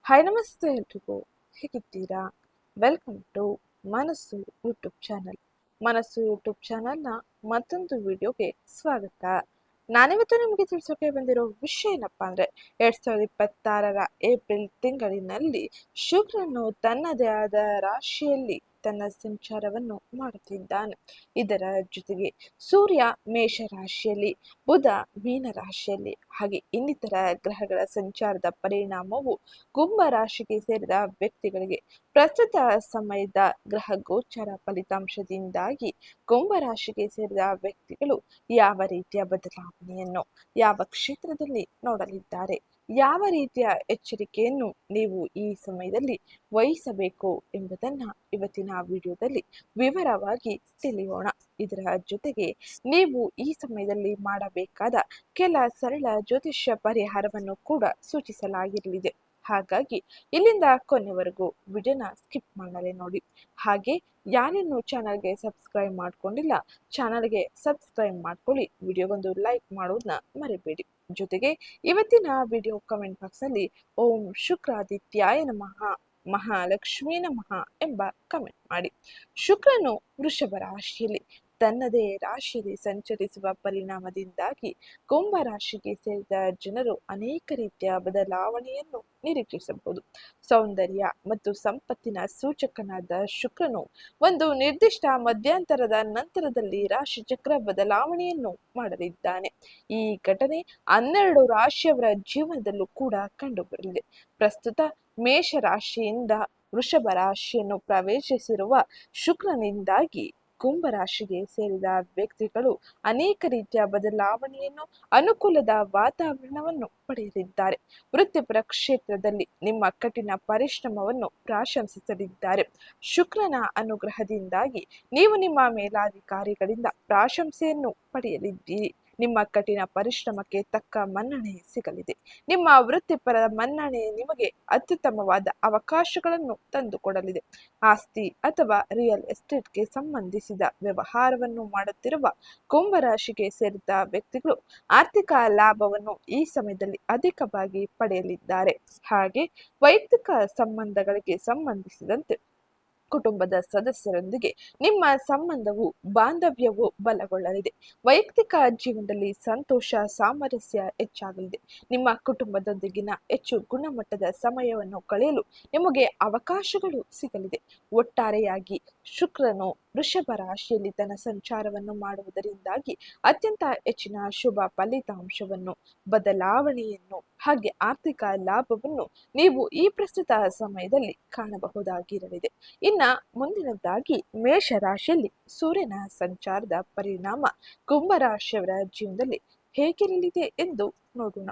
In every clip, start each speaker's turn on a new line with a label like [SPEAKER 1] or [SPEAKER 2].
[SPEAKER 1] Hi ನಮಸ್ತೆ ಎಲ್ರಿಗೂ, ಹೇಗಿದ್ದೀರಾ? ವೆಲ್ಕಮ್ ಟು ಮನಸ್ಸು ಯೂಟ್ಯೂಬ್ ಚಾನಲ್. ಮನಸ್ಸು ಯೂಟ್ಯೂಬ್ ಚಾನಲ್ನ ಮತ್ತೊಂದು ವಿಡಿಯೋಗೆ ಸ್ವಾಗತ. ನಾನಿವತ್ತು ನಿಮಗೆ ತಿಳಿಸೋಕೆ ಬಂದಿರೋ ವಿಷಯ ಏನಪ್ಪ ಅಂದರೆ 2026ರ ಏಪ್ರಿಲ್ ತಿಂಗಳಿನಲ್ಲಿ ಶುಕ್ರನು ತನ್ನದೇ ಆದ ರಾಶಿಯಲ್ಲಿ ತನ್ನ ಸಂಚಾರವನ್ನು ಮಾಡುತ್ತಿದ್ದಾನೆ. ಇದರ ಜೊತೆಗೆ ಸೂರ್ಯ ಮೇಷ ರಾಶಿಯಲ್ಲಿ, ಬುಧ ಮೀನ ರಾಶಿಯಲ್ಲಿ, ಹಾಗೆ ಇನ್ನಿತರ ಗ್ರಹಗಳ ಸಂಚಾರದ ಪರಿಣಾಮವು ಕುಂಭ ರಾಶಿಗೆ ಸೇರಿದ ವ್ಯಕ್ತಿಗಳಿಗೆ ಪ್ರಸ್ತುತ ಸಮಯದ ಗ್ರಹ ಗೋಚರ ಫಲಿತಾಂಶದಿಂದಾಗಿ ಕುಂಭ ರಾಶಿಗೆ ಸೇರಿದ ವ್ಯಕ್ತಿಗಳು ಯಾವ ರೀತಿಯ ಬದಲಾವಣೆಯನ್ನು ಯಾವ ಕ್ಷೇತ್ರದಲ್ಲಿ ನೋಡಲಿದ್ದಾರೆ, ಯಾವ ರೀತಿಯ ಎಚ್ಚರಿಕೆಯನ್ನು ನೀವು ಈ ಸಮಯದಲ್ಲಿ ವಹಿಸಬೇಕು ಎಂಬುದನ್ನ ಇವತ್ತಿನ ವಿಡಿಯೋದಲ್ಲಿ ವಿವರವಾಗಿ ತಿಳಿಯೋಣ. ಇದರ ಜೊತೆಗೆ ನೀವು ಈ ಸಮಯದಲ್ಲಿ ಮಾಡಬೇಕಾದ ಕೆಲ ಸರಳ ಜ್ಯೋತಿಷ್ಯ ಪರಿಹಾರವನ್ನು ಕೂಡ ಸೂಚಿಸಲಾಗಿರಲಿದೆ. ಹಾಗಾಗಿ ಇಲ್ಲಿಂದ ಕೊನೆವರೆಗೂ ವಿಡಿಯೋನ ಸ್ಕಿಪ್ ಮಾಡಲೇ ನೋಡಿ. ಹಾಗೆ ಯಾರಿನ್ನೂ ಚಾನಲ್ಗೆ ಸಬ್ಸ್ಕ್ರೈಬ್ ಮಾಡ್ಕೊಂಡಿಲ್ಲ, ಚಾನಲ್ಗೆ ಸಬ್ಸ್ಕ್ರೈಬ್ ಮಾಡ್ಕೊಳ್ಳಿ. ವಿಡಿಯೋಗೊಂದು ಲೈಕ್ ಮಾಡೋದನ್ನ ಮರಿಬೇಡಿ. ಜೊತೆಗೆ ಇವತ್ತಿನ ವಿಡಿಯೋ ಕಮೆಂಟ್ ಬಾಕ್ಸಲ್ಲಿ ಓಂ ಶುಕ್ರಾದಿತ್ಯಾಯ ನಮಃ, ಮಹಾಲಕ್ಷ್ಮೀ ನಮಃ ಎಂಬ ಕಮೆಂಟ್ ಮಾಡಿ. ಶುಕ್ರನು ವೃಷಭ ರಾಶಿಯಲ್ಲಿ ತನ್ನದೇ ರಾಶಿಯಲ್ಲಿ ಸಂಚರಿಸುವ ಪರಿಣಾಮದಿಂದಾಗಿ ಕುಂಭ ರಾಶಿಗೆ ಸೇರಿದ ಜನರು ಅನೇಕ ರೀತಿಯ ಬದಲಾವಣೆಯನ್ನು ನಿರೀಕ್ಷಿಸಬಹುದು. ಸೌಂದರ್ಯ ಮತ್ತು ಸಂಪತ್ತಿನ ಸೂಚಕನಾದ ಶುಕ್ರನು ಒಂದು ನಿರ್ದಿಷ್ಟ ಮಧ್ಯಂತರದ ನಂತರದಲ್ಲಿ ರಾಶಿ ಚಕ್ರ ಬದಲಾವಣೆಯನ್ನು ಮಾಡಲಿದ್ದಾನೆ. ಈ ಘಟನೆ 12 ರಾಶಿಯವರ ಜೀವನದಲ್ಲೂ ಕೂಡ ಕಂಡುಬರಲಿದೆ. ಪ್ರಸ್ತುತ ಮೇಷ ರಾಶಿಯಿಂದ ವೃಷಭ ರಾಶಿಯನ್ನು ಪ್ರವೇಶಿಸಿರುವ ಶುಕ್ರನಿಂದಾಗಿ ಕುಂಭ ರಾಶಿಗೆ ಸೇರಿದ ವ್ಯಕ್ತಿಗಳು ಅನೇಕ ರೀತಿಯ ಬದಲಾವಣೆಯನ್ನು, ಅನುಕೂಲದ ವಾತಾವರಣವನ್ನು ಪಡೆಯಲಿದ್ದಾರೆ. ವೃತ್ತಿಪರ ಕ್ಷೇತ್ರದಲ್ಲಿ ನಿಮ್ಮ ಕಠಿಣ ಪರಿಶ್ರಮವನ್ನು ಪ್ರಶಂಸಿಸಲಿದ್ದಾರೆ. ಶುಕ್ರನ ಅನುಗ್ರಹದಿಂದಾಗಿ ನೀವು ನಿಮ್ಮ ಮೇಲಾಧಿಕಾರಿಗಳಿಂದ ಪ್ರಶಂಸೆಯನ್ನು ಪಡೆಯಲಿದ್ದೀರಿ. ನಿಮ್ಮ ಕಠಿಣ ಪರಿಶ್ರಮಕ್ಕೆ ತಕ್ಕ ಮನ್ನಣೆ ಸಿಗಲಿದೆ. ನಿಮ್ಮ ವೃತ್ತಿಪರ ಮನ್ನಣೆ ನಿಮಗೆ ಅತ್ಯುತ್ತಮವಾದ ಅವಕಾಶಗಳನ್ನು ತಂದುಕೊಡಲಿದೆ. ಆಸ್ತಿ ಅಥವಾ ರಿಯಲ್ ಎಸ್ಟೇಟ್ಗೆ ಸಂಬಂಧಿಸಿದ ವ್ಯವಹಾರವನ್ನು ಮಾಡುತ್ತಿರುವ ಕುಂಭ ರಾಶಿಗೆ ಸೇರಿದ ವ್ಯಕ್ತಿಗಳು ಆರ್ಥಿಕ ಲಾಭವನ್ನು ಈ ಸಮಯದಲ್ಲಿ ಅಧಿಕವಾಗಿ ಪಡೆಯಲಿದ್ದಾರೆ. ಹಾಗೆ ವೈಯಕ್ತಿಕ ಸಂಬಂಧಗಳಿಗೆ ಸಂಬಂಧಿಸಿದಂತೆ ಕುಟುಂಬದ ಸದಸ್ಯರೊಂದಿಗೆ ನಿಮ್ಮ ಸಂಬಂಧವು ಬಾಂಧವ್ಯವು ಬಲಗೊಳ್ಳಲಿದೆ. ವೈಯಕ್ತಿಕ ಜೀವನದಲ್ಲಿ ಸಂತೋಷ ಸಾಮರಸ್ಯ ಹೆಚ್ಚಾಗಲಿದೆ. ನಿಮ್ಮ ಕುಟುಂಬದೊಂದಿಗಿನ ಹೆಚ್ಚು ಗುಣಮಟ್ಟದ ಸಮಯವನ್ನು ಕಳೆಯಲು ನಿಮಗೆ ಅವಕಾಶಗಳು ಸಿಗಲಿದೆ. ಒಟ್ಟಾರೆಯಾಗಿ ಶುಕ್ರನು ವೃಷಭ ರಾಶಿಯಲ್ಲಿ ತನ್ನ ಸಂಚಾರವನ್ನು ಮಾಡುವುದರಿಂದಾಗಿ ಅತ್ಯಂತ ಹೆಚ್ಚಿನ ಶುಭ ಫಲಿತಾಂಶವನ್ನು, ಬದಲಾವಣೆಯನ್ನು ಹಾಗೆ ಆರ್ಥಿಕ ಲಾಭವನ್ನು ನೀವು ಈ ಪ್ರಸ್ತುತ ಸಮಯದಲ್ಲಿ ಕಾಣಬಹುದಾಗಿರಲಿದೆ. ಇನ್ನ ಮುಂದಿನದಾಗಿ ಮೇಷ ರಾಶಿಯಲ್ಲಿ ಸೂರ್ಯನ ಸಂಚಾರದ ಪರಿಣಾಮ ಕುಂಭ ರಾಶಿಯವರ ಜೀವನದಲ್ಲಿ ಹೇಗಿರಲಿದೆ ಎಂದು ನೋಡೋಣ.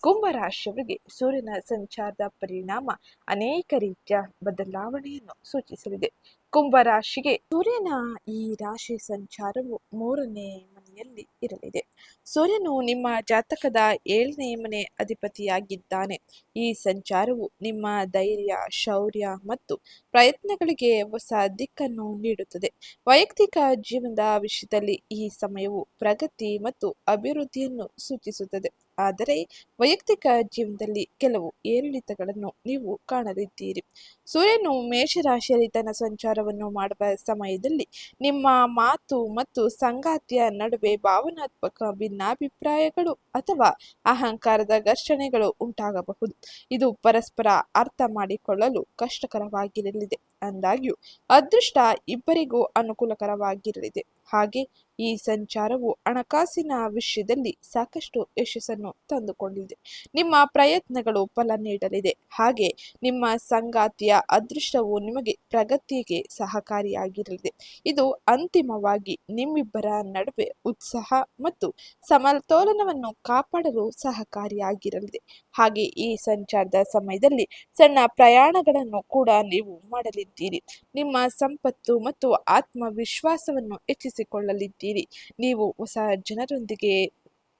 [SPEAKER 1] ಕುಂಭ ರಾಶಿಯವರಿಗೆ ಸೂರ್ಯನ ಸಂಚಾರದ ಪರಿಣಾಮ ಅನೇಕ ರೀತಿಯ ಬದಲಾವಣೆಯನ್ನು ಸೂಚಿಸಲಿದೆ. ಕುಂಭ ರಾಶಿಗೆ ಸೂರ್ಯನ ಈ ರಾಶಿ ಸಂಚಾರವು 3ನೇ ಮನೆಯಲ್ಲಿ ಇರಲಿದೆ. ಸೂರ್ಯನು ನಿಮ್ಮ ಜಾತಕದ 7ನೇ ಮನೆ ಅಧಿಪತಿಯಾಗಿದ್ದಾನೆ. ಈ ಸಂಚಾರವು ನಿಮ್ಮ ಧೈರ್ಯ, ಶೌರ್ಯ ಮತ್ತು ಪ್ರಯತ್ನಗಳಿಗೆ ಹೊಸ ದಿಕ್ಕನ್ನು ನೀಡುತ್ತದೆ. ವೈಯಕ್ತಿಕ ಜೀವನದ ವಿಷಯದಲ್ಲಿ ಈ ಸಮಯವು ಪ್ರಗತಿ ಮತ್ತು ಅಭಿವೃದ್ಧಿಯನ್ನು ಸೂಚಿಸುತ್ತದೆ. ಆದರೆ ವೈಯಕ್ತಿಕ ಜೀವನದಲ್ಲಿ ಕೆಲವು ಏರಿಳಿತಗಳನ್ನು ನೀವು ಕಾಣಲಿದ್ದೀರಿ. ಸೂರ್ಯನು ಮೇಷರಾಶಿಯಲ್ಲಿ ತನ್ನ ಸಂಚಾರವನ್ನು ಮಾಡುವ ಸಮಯದಲ್ಲಿ ನಿಮ್ಮ ಮಾತು ಮತ್ತು ಸಂಗಾತಿಯ ನಡುವೆ ಭಾವನಾತ್ಮಕ ಭಿನ್ನಾಭಿಪ್ರಾಯಗಳು ಅಥವಾ ಅಹಂಕಾರದ ಘರ್ಷಣೆಗಳು ಉಂಟಾಗಬಹುದು. ಇದು ಪರಸ್ಪರ ಅರ್ಥ ಮಾಡಿಕೊಳ್ಳಲು ಕಷ್ಟಕರವಾಗಿರಲಿದೆ. ಅಂದಾಗ್ಯೂ ಅದೃಷ್ಟ ಇಬ್ಬರಿಗೂ ಅನುಕೂಲಕರವಾಗಿರಲಿದೆ. ಹಾಗೆ ಈ ಸಂಚಾರವು ಹಣಕಾಸಿನ ವಿಷಯದಲ್ಲಿ ಸಾಕಷ್ಟು ಯಶಸ್ಸನ್ನು ತಂದುಕೊಂಡಿದೆ. ನಿಮ್ಮ ಪ್ರಯತ್ನಗಳು ಫಲ ನೀಡಲಿದೆ. ಹಾಗೆ ನಿಮ್ಮ ಸಂಗಾತಿಯ ಅದೃಷ್ಟವು ನಿಮಗೆ ಪ್ರಗತಿಗೆ ಸಹಕಾರಿಯಾಗಿರಲಿದೆ. ಇದು ಅಂತಿಮವಾಗಿ ನಿಮ್ಮಿಬ್ಬರ ನಡುವೆ ಉತ್ಸಾಹ ಮತ್ತು ಸಮತೋಲನವನ್ನು ಕಾಪಾಡಲು ಸಹಕಾರಿಯಾಗಿರಲಿದೆ. ಹಾಗೆ ಈ ಸಂಚಾರದ ಸಮಯದಲ್ಲಿ ಸಣ್ಣ ಪ್ರಯಾಣಗಳನ್ನು ಕೂಡ ನೀವು ಮಾಡಲಿದ್ದೀರಿ. ನಿಮ್ಮ ಸಂಪತ್ತು ಮತ್ತು ಆತ್ಮವಿಶ್ವಾಸವನ್ನು ಹೆಚ್ಚಿಸಿಕೊಳ್ಳಲಿದ್ದೀರಿ. ನೀವು ಹೊಸ ಜನರೊಂದಿಗೆ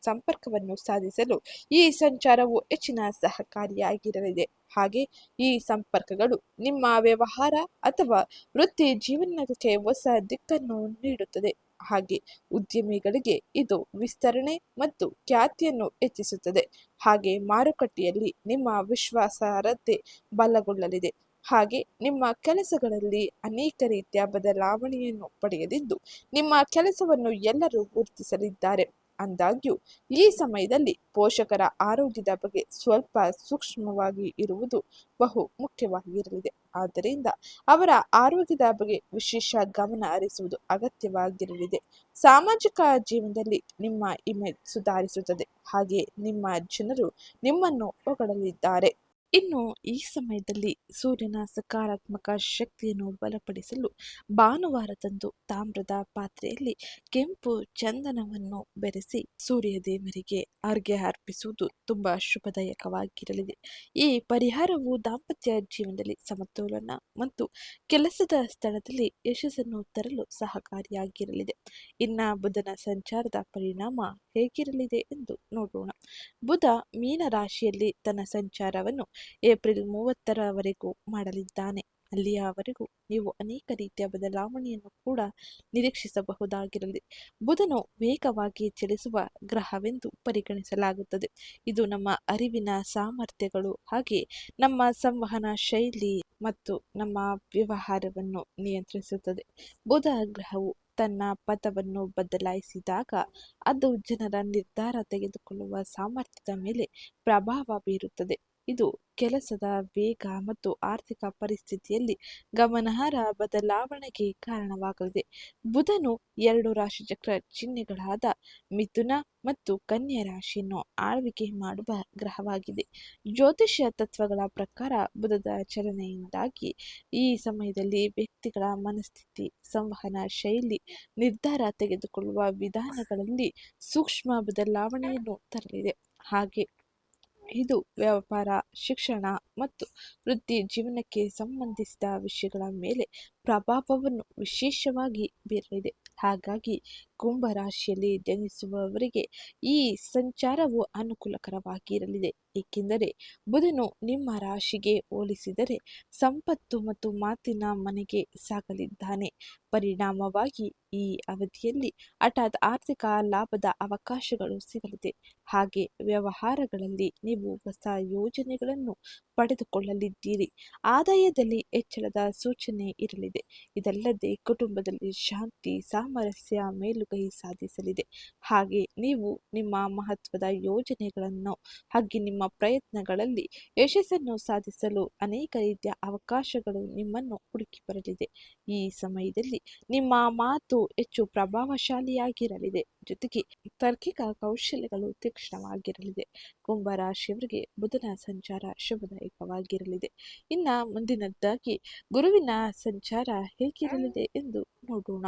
[SPEAKER 1] ಸಂಪರ್ಕವನ್ನು ಸಾಧಿಸಲು ಈ ಸಂಚಾರವು ಹೆಚ್ಚಿನ ಸಹಕಾರಿಯಾಗಿರಲಿದೆ. ಹಾಗೆ ಈ ಸಂಪರ್ಕಗಳು ನಿಮ್ಮ ವ್ಯವಹಾರ ಅಥವಾ ವೃತ್ತಿ ಜೀವನಕ್ಕೆ ಹೊಸ ದಿಕ್ಕನ್ನು ನೀಡುತ್ತದೆ. ಹಾಗೆ ಉದ್ಯಮಿಗಳಿಗೆ ಇದು ವಿಸ್ತರಣೆ ಮತ್ತು ಖ್ಯಾತಿಯನ್ನು ಹೆಚ್ಚಿಸುತ್ತದೆ. ಹಾಗೆ ಮಾರುಕಟ್ಟೆಯಲ್ಲಿ ನಿಮ್ಮ ವಿಶ್ವಾಸಾರ್ಹತೆ ಬಲಗೊಳ್ಳಲಿದೆ. ಹಾಗೆ ನಿಮ್ಮ ಕೆಲಸಗಳಲ್ಲಿ ಅನೇಕ ರೀತಿಯ ಬದಲಾವಣೆಯನ್ನು ಪಡೆಯಲಿದ್ದು ನಿಮ್ಮ ಕೆಲಸವನ್ನು ಎಲ್ಲರೂ ಗುರುತಿಸಲಿದ್ದಾರೆ. ಆದಾಗ್ಯೂ ಈ ಸಮಯದಲ್ಲಿ ಪೋಷಕರ ಆರೋಗ್ಯದ ಬಗ್ಗೆ ಸ್ವಲ್ಪ ಸೂಕ್ಷ್ಮವಾಗಿ ಇರುವುದು ಬಹು ಮುಖ್ಯವಾಗಿರಲಿದೆ. ಆದ್ದರಿಂದ ಅವರ ಆರೋಗ್ಯದ ಬಗ್ಗೆ ವಿಶೇಷ ಗಮನ ಹರಿಸುವುದು ಅಗತ್ಯವಾಗಿರಲಿದೆ. ಸಾಮಾಜಿಕ ಜೀವನದಲ್ಲಿ ನಿಮ್ಮ ಇಮೇಜ್ ಸುಧಾರಿಸುತ್ತದೆ. ಹಾಗೆ ನಿಮ್ಮ ಜನರು ನಿಮ್ಮನ್ನು ಹೊಗಳಲಿದ್ದಾರೆ. ಇನ್ನು ಈ ಸಮಯದಲ್ಲಿ ಸೂರ್ಯನ ಸಕಾರಾತ್ಮಕ ಶಕ್ತಿಯನ್ನು ಬಲಪಡಿಸಲು ಭಾನುವಾರದಂದು ತಾಮ್ರದ ಪಾತ್ರೆಯಲ್ಲಿ ಕೆಂಪು ಚಂದನವನ್ನು ಬೆರೆಸಿ ಸೂರ್ಯ ದೇವರಿಗೆ ಅರ್ಘ್ಯ ಅರ್ಪಿಸುವುದು ತುಂಬಾ ಶುಭದಾಯಕವಾಗಿರಲಿದೆ. ಈ ಪರಿಹಾರವು ದಾಂಪತ್ಯ ಜೀವನದಲ್ಲಿ ಸಮತೋಲನ ಮತ್ತು ಕೆಲಸದ ಸ್ಥಳದಲ್ಲಿ ಯಶಸ್ಸನ್ನು ತರಲು ಸಹಕಾರಿಯಾಗಿರಲಿದೆ. ಇನ್ನ ಬುಧನ ಸಂಚಾರದ ಪರಿಣಾಮ ಹೇಗಿರಲಿದೆ ಎಂದು ನೋಡೋಣ. ಬುಧ ಮೀನ ರಾಶಿಯಲ್ಲಿ ತನ್ನ ಸಂಚಾರವನ್ನು ಏಪ್ರಿಲ್ 30ರವರೆಗೂ ಮಾಡಲಿದ್ದಾನೆ. ಅಲ್ಲಿಯವರೆಗೂ ನೀವು ಅನೇಕ ರೀತಿಯ ಬದಲಾವಣೆಯನ್ನು ಕೂಡ ನಿರೀಕ್ಷಿಸಬಹುದಾಗಿರಲಿದೆ. ಬುಧನು ವೇಗವಾಗಿ ಚಲಿಸುವ ಗ್ರಹವೆಂದು ಪರಿಗಣಿಸಲಾಗುತ್ತದೆ. ಇದು ನಮ್ಮ ಅರಿವಿನ ಸಾಮರ್ಥ್ಯಗಳು ಹಾಗೆ ನಮ್ಮ ಸಂವಹನ ಶೈಲಿ ಮತ್ತು ನಮ್ಮ ವ್ಯವಹಾರವನ್ನು ನಿಯಂತ್ರಿಸುತ್ತದೆ. ಬುಧ ಗ್ರಹವು ತನ್ನ ಪಥವನ್ನು ಬದಲಾಯಿಸಿದಾಗ ಅದು ಜನರ ನಿರ್ಧಾರ ತೆಗೆದುಕೊಳ್ಳುವ ಸಾಮರ್ಥ್ಯದ ಮೇಲೆ ಪ್ರಭಾವ ಬೀರುತ್ತದೆ. ಇದು ಕೆಲಸದ ವೇಗ ಮತ್ತು ಆರ್ಥಿಕ ಪರಿಸ್ಥಿತಿಯಲ್ಲಿ ಗಮನಾರ್ಹ ಬದಲಾವಣೆಗೆ ಕಾರಣವಾಗಲಿದೆ. ಬುಧನು 2 ರಾಶಿಚಕ್ರ ಚಿಹ್ನೆಗಳಾದ ಮಿಥುನ ಮತ್ತು ಕನ್ಯಾ ರಾಶಿಯನ್ನು ಆಳ್ವಿಕೆ ಮಾಡುವ ಗ್ರಹವಾಗಿದೆ. ಜ್ಯೋತಿಷ್ಯ ತತ್ವಗಳ ಪ್ರಕಾರ ಬುಧದ ಚಲನೆಯಿಂದಾಗಿ ಈ ಸಮಯದಲ್ಲಿ ವ್ಯಕ್ತಿಗಳ ಮನಸ್ಥಿತಿ, ಸಂವಹನ ಶೈಲಿ, ನಿರ್ಧಾರ ತೆಗೆದುಕೊಳ್ಳುವ ವಿಧಾನಗಳಲ್ಲಿ ಸೂಕ್ಷ್ಮ ಬದಲಾವಣೆಯನ್ನು ತರಲಿದೆ. ಹಾಗೆ ಇದು ವ್ಯಾಪಾರ, ಶಿಕ್ಷಣ ಮತ್ತು ವೃತ್ತಿ ಜೀವನಕ್ಕೆ ಸಂಬಂಧಿಸಿದ ವಿಷಯಗಳ ಮೇಲೆ ಪ್ರಭಾವವನ್ನು ವಿಶೇಷವಾಗಿ ಬೀರಲಿದೆ. ಹಾಗಾಗಿ ಕುಂಭ ರಾಶಿಯಲ್ಲಿ ಜನಿಸುವವರಿಗೆ ಈ ಸಂಚಾರವು ಅನುಕೂಲಕರವಾಗಿರಲಿದೆ. ಏಕೆಂದರೆ ಬುಧನು ನಿಮ್ಮ ರಾಶಿಗೆ ಹೋಲಿಸಿದರೆ ಸಂಪತ್ತು ಮತ್ತು ಮಾತಿನ ಮನೆಗೆ ಸಾಗಲಿದ್ದಾನೆ. ಪರಿಣಾಮವಾಗಿ ಈ ಅವಧಿಯಲ್ಲಿ ಹಠಾತ್ ಆರ್ಥಿಕ ಲಾಭದ ಅವಕಾಶಗಳು ಸಿಗಲಿದೆ. ಹಾಗೆ ವ್ಯವಹಾರಗಳಲ್ಲಿ ನೀವು ಹೊಸ ಯೋಜನೆಗಳನ್ನು ಪಡೆದುಕೊಳ್ಳಲಿದ್ದೀರಿ. ಆದಾಯದಲ್ಲಿ ಹೆಚ್ಚಳದ ಸೂಚನೆ ಇರಲಿದೆ. ಇದಲ್ಲದೆ ಕುಟುಂಬದಲ್ಲಿ ಶಾಂತಿ, ಸಾಮರಸ್ಯ ಮೇಲುಗೈ ಸಾಧಿಸಲಿದೆ. ಹಾಗೆ ನೀವು ನಿಮ್ಮ ಮಹತ್ವದ ಯೋಜನೆಗಳನ್ನು ಹಾಗೆ ನಿಮ್ಮ ಪ್ರಯತ್ನಗಳಲ್ಲಿ ಯಶಸ್ಸನ್ನು ಸಾಧಿಸಲು ಅನೇಕ ರೀತಿಯ ಅವಕಾಶಗಳು ನಿಮ್ಮನ್ನು ಹುಡುಕಿ ಬರಲಿದೆ. ಈ ಸಮಯದಲ್ಲಿ ನಿಮ್ಮ ಮಾತು ಹೆಚ್ಚು ಪ್ರಭಾವಶಾಲಿಯಾಗಿರಲಿದೆ. ಜೊತೆಗೆ ತಾರ್ಕಿಕ ಕೌಶಲ್ಯಗಳು ತೀಕ್ಷ್ಣವಾಗಿರಲಿದೆ. ಕುಂಭ ರಾಶಿಯವರಿಗೆ ಬುಧನ ಸಂಚಾರ ಶುಭದಾಯಕವಾಗಿರಲಿದೆ. ಇನ್ನು ಮುಂದಿನದ್ದಾಗಿ ಗುರುವಿನ ಸಂಚಾರ ಹೇಗಿರಲಿದೆ ಎಂದು ನೋಡೋಣ.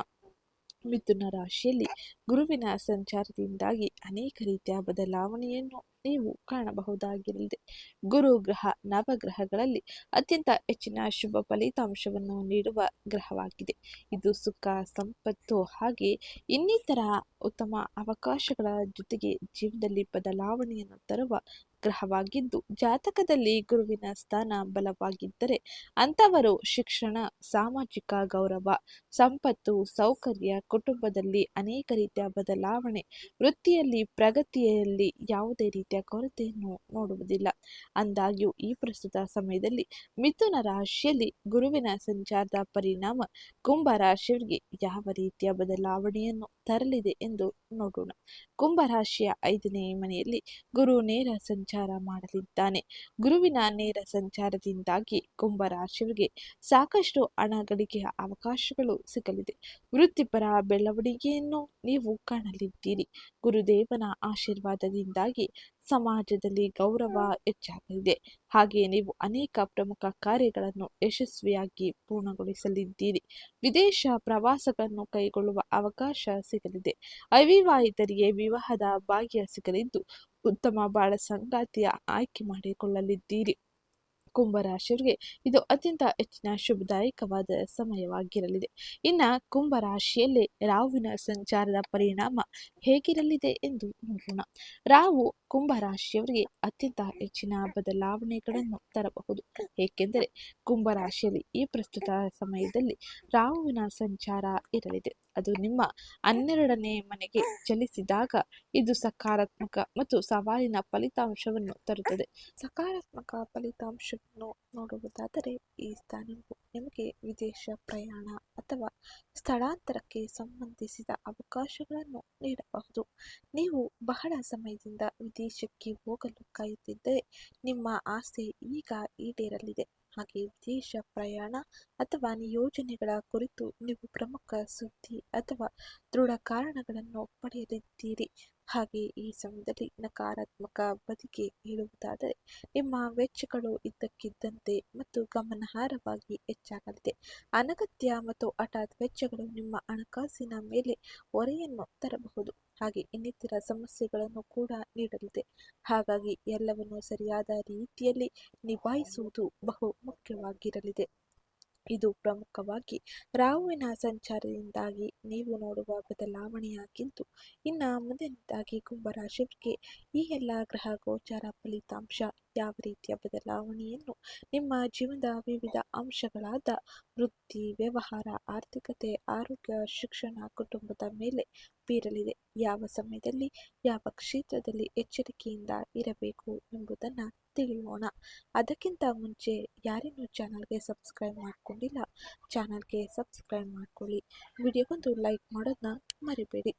[SPEAKER 1] ಮಿಥುನ ರಾಶಿಯಲ್ಲಿ ಗುರುವಿನ ಸಂಚಾರದಿಂದಾಗಿ ಅನೇಕ ರೀತಿಯ ಬದಲಾವಣೆಯನ್ನು ನೀವು ಕಾಣಬಹುದಾಗಿರಲಿದೆ. ಗುರು ಗ್ರಹ ನವಗ್ರಹಗಳಲ್ಲಿ ಅತ್ಯಂತ ಹೆಚ್ಚಿನ ಶುಭ ಫಲಿತಾಂಶವನ್ನು ನೀಡುವ ಗ್ರಹವಾಗಿದೆ. ಇದು ಸುಖ, ಸಂಪತ್ತು ಹಾಗೆ ಇನ್ನಿತರ ಉತ್ತಮ ಅವಕಾಶಗಳ ಜೊತೆಗೆ ಜೀವನದಲ್ಲಿ ಬದಲಾವಣೆಯನ್ನು ತರುವ ಗ್ರಹವಾಗಿದ್ದು, ಜಾತಕದಲ್ಲಿ ಗುರುವಿನ ಸ್ಥಾನ ಬಲವಾಗಿದ್ದರೆ ಅಂಥವರು ಶಿಕ್ಷಣ, ಸಾಮಾಜಿಕ ಗೌರವ, ಸಂಪತ್ತು, ಸೌಕರ್ಯ, ಕುಟುಂಬದಲ್ಲಿ ಅನೇಕ ರೀತಿಯ ಬದಲಾವಣೆ, ವೃತ್ತಿಯಲ್ಲಿ ಪ್ರಗತಿಯಲ್ಲಿ ಯಾವುದೇ ರೀತಿಯ ಕೊರತೆಯನ್ನು ನೋಡುವುದಿಲ್ಲ. ಅಂದಾಗ್ಯೂ ಈ ಪ್ರಸ್ತುತ ಸಮಯದಲ್ಲಿ ಮಿಥುನ ರಾಶಿಯಲ್ಲಿ ಗುರುವಿನ ಸಂಚಾರದ ಪರಿಣಾಮ ಕುಂಭ ರಾಶಿಯವರಿಗೆ ಯಾವ ರೀತಿಯ ಬದಲಾವಣೆಯನ್ನು ತರಲಿದೆ ಎಂದು ನೋಡೋಣ. ಕುಂಭ ರಾಶಿಯ 5ನೇ ಮನೆಯಲ್ಲಿ ಗುರು ನೇರ ಸಂಚಾರ ಮಾಡಲಿದ್ದಾನೆ. ಗುರುವಿನ ನೇರ ಸಂಚಾರದಿಂದಾಗಿ ಕುಂಭ ರಾಶಿಯವರಿಗೆ ಸಾಕಷ್ಟು ಹಣ ಗಳಿಕೆಯ ಅವಕಾಶಗಳು ಸಿಗಲಿದೆ. ವೃತ್ತಿಪರ ಬೆಳವಣಿಗೆಯನ್ನು ನೀವು ಕಾಣಲಿದ್ದೀರಿ. ಗುರುದೇವನ ಆಶೀರ್ವಾದದಿಂದಾಗಿ ಸಮಾಜದಲ್ಲಿ ಗೌರವ ಹೆಚ್ಚಾಗಲಿದೆ. ಹಾಗೆ ನೀವು ಅನೇಕ ಪ್ರಮುಖ ಕಾರ್ಯಗಳನ್ನು ಯಶಸ್ವಿಯಾಗಿ ಪೂರ್ಣಗೊಳಿಸಲಿದ್ದೀರಿ. ವಿದೇಶ ಪ್ರವಾಸಗಳನ್ನು ಕೈಗೊಳ್ಳುವ ಅವಕಾಶ ಸಿಗಲಿದೆ. ಅವಿವಾಹಿತರಿಗೆ ವಿವಾಹದ ಭಾಗ್ಯ ಸಿಗಲಿದ್ದು ಉತ್ತಮ ಬಾಳ ಸಂಗಾತಿಯ ಆಯ್ಕೆ ಮಾಡಿಕೊಳ್ಳಲಿದ್ದೀರಿ. ಕುಂಭ ರಾಶಿಯವರಿಗೆ ಇದು ಅತ್ಯಂತ ಹೆಚ್ಚಿನ ಶುಭದಾಯಕವಾದ ಸಮಯವಾಗಿರಲಿದೆ. ಇನ್ನು ಕುಂಭ ರಾಶಿಯಲ್ಲಿ ರಾಹುವಿನ ಸಂಚಾರದ ಪರಿಣಾಮ ಹೇಗಿರಲಿದೆ ಎಂದು ನೋಡೋಣ. ರಾಹು ಕುಂಭ ರಾಶಿಯವರಿಗೆ ಅತ್ಯಂತ ಹೆಚ್ಚಿನ ಬದಲಾವಣೆಗಳನ್ನು ತರಬಹುದು. ಏಕೆಂದರೆ ಕುಂಭ ರಾಶಿಯಲ್ಲಿ ಈ ಪ್ರಸ್ತುತ ಸಮಯದಲ್ಲಿ ರಾಹುವಿನ ಸಂಚಾರ ಇರಲಿದೆ. ಅದು ನಿಮ್ಮ 12ನೇ ಮನೆಗೆ ಚಲಿಸಿದಾಗ ಇದು ಸಕಾರಾತ್ಮಕ ಮತ್ತು ಸವಾಲಿನ ಫಲಿತಾಂಶವನ್ನು ತರುತ್ತದೆ. ಸಕಾರಾತ್ಮಕ ಫಲಿತಾಂಶವನ್ನು ನೋಡುವುದಾದರೆ ಈ ಸ್ಥಾನವು ನಿಮಗೆ ವಿದೇಶ ಪ್ರಯಾಣ ಅಥವಾ ಸ್ಥಳಾಂತರಕ್ಕೆ ಸಂಬಂಧಿಸಿದ ಅವಕಾಶಗಳನ್ನು ನೀಡಬಹುದು. ನೀವು ಬಹಳ ಸಮಯದಿಂದ ವಿದೇಶಕ್ಕೆ ಹೋಗಲು ಕಾಯುತ್ತಿದ್ದರೆ ನಿಮ್ಮ ಆಸೆ ಈಗ ಈಡೇರಲಿದೆ. ಹಾಗೆ ವಿದೇಶ ಪ್ರಯಾಣ ಅಥವಾ ನಿಯೋಜನೆಗಳ ಕುರಿತು ನೀವು ಪ್ರಮುಖ ಸುದ್ದಿ ಅಥವಾ ದೃಢ ಕಾರಣಗಳನ್ನು ಪಡೆಯಲಿದ್ದೀರಿ. ಹಾಗೆ ಈ ಸಮಯದಲ್ಲಿ ನಕಾರಾತ್ಮಕ ಬದಿಗೆ ಹೇಳುವುದಾದರೆ ನಿಮ್ಮ ವೆಚ್ಚಗಳು ಇದ್ದಕ್ಕಿದ್ದಂತೆ ಮತ್ತು ಗಮನಾರ್ಹವಾಗಿ ಹೆಚ್ಚಾಗಲಿದೆ. ಅನಗತ್ಯ ಮತ್ತು ಹಠಾತ್ ವೆಚ್ಚಗಳು ನಿಮ್ಮ ಹಣಕಾಸಿನ ಮೇಲೆ ಹೊರೆಯನ್ನು ತರಬಹುದು, ಹಾಗೆ ಇನ್ನಿತರ ಸಮಸ್ಯೆಗಳನ್ನು ಕೂಡ ನೀಡಲಿದೆ. ಹಾಗಾಗಿ ಎಲ್ಲವನ್ನು ಸರಿಯಾದ ರೀತಿಯಲ್ಲಿ ನಿಭಾಯಿಸುವುದು ಬಹು ಮುಖ್ಯವಾಗಿರಲಿದೆ. ಇದು ಪ್ರಮುಖವಾಗಿ ರಾಹುವಿನ ಸಂಚಾರದಿಂದಾಗಿ ನೀವು ನೋಡುವ ಬದಲಾವಣೆಯಾಗಿದ್ದು, ಇನ್ನು ಮುಂದಿನದಾಗಿ ಕುಂಭರಾಶಿಯವರಿಗೆ ಈ ಎಲ್ಲ ಗ್ರಹ ಗೋಚಾರ ಫಲಿತಾಂಶ ಯಾವ ರೀತಿಯ ಬದಲಾವಣೆಯನ್ನು ನಿಮ್ಮ ಜೀವನದ ವಿವಿಧ ಅಂಶಗಳಾದ ವೃತ್ತಿ, ವ್ಯವಹಾರ, ಆರ್ಥಿಕತೆ, ಆರೋಗ್ಯ, ಶಿಕ್ಷಣ, ಕುಟುಂಬದ ಮೇಲೆ ಬೀರಲಿದೆ, ಯಾವ ಸಮಯದಲ್ಲಿ ಯಾವ ಕ್ಷೇತ್ರದಲ್ಲಿ ಎಚ್ಚರಿಕೆಯಿಂದ ಇರಬೇಕು ಎಂಬುದನ್ನು ತಿಳಿಯೋಣ. ಅದಕ್ಕಿಂತ ಮುಂಚೆ ಯಾರೇನು ಚಾನಲ್ಗೆ ಸಬ್ಸ್ಕ್ರೈಬ್ ಮಾಡ್ಕೊಂಡಿಲ್ಲ, ಚಾನಲ್ಗೆ ಸಬ್ಸ್ಕ್ರೈಬ್ ಮಾಡ್ಕೊಳ್ಳಿ. ವಿಡಿಯೋಗೊಂದು ಲೈಕ್ ಮಾಡೋದನ್ನ ಮರಿಬೇಡಿ.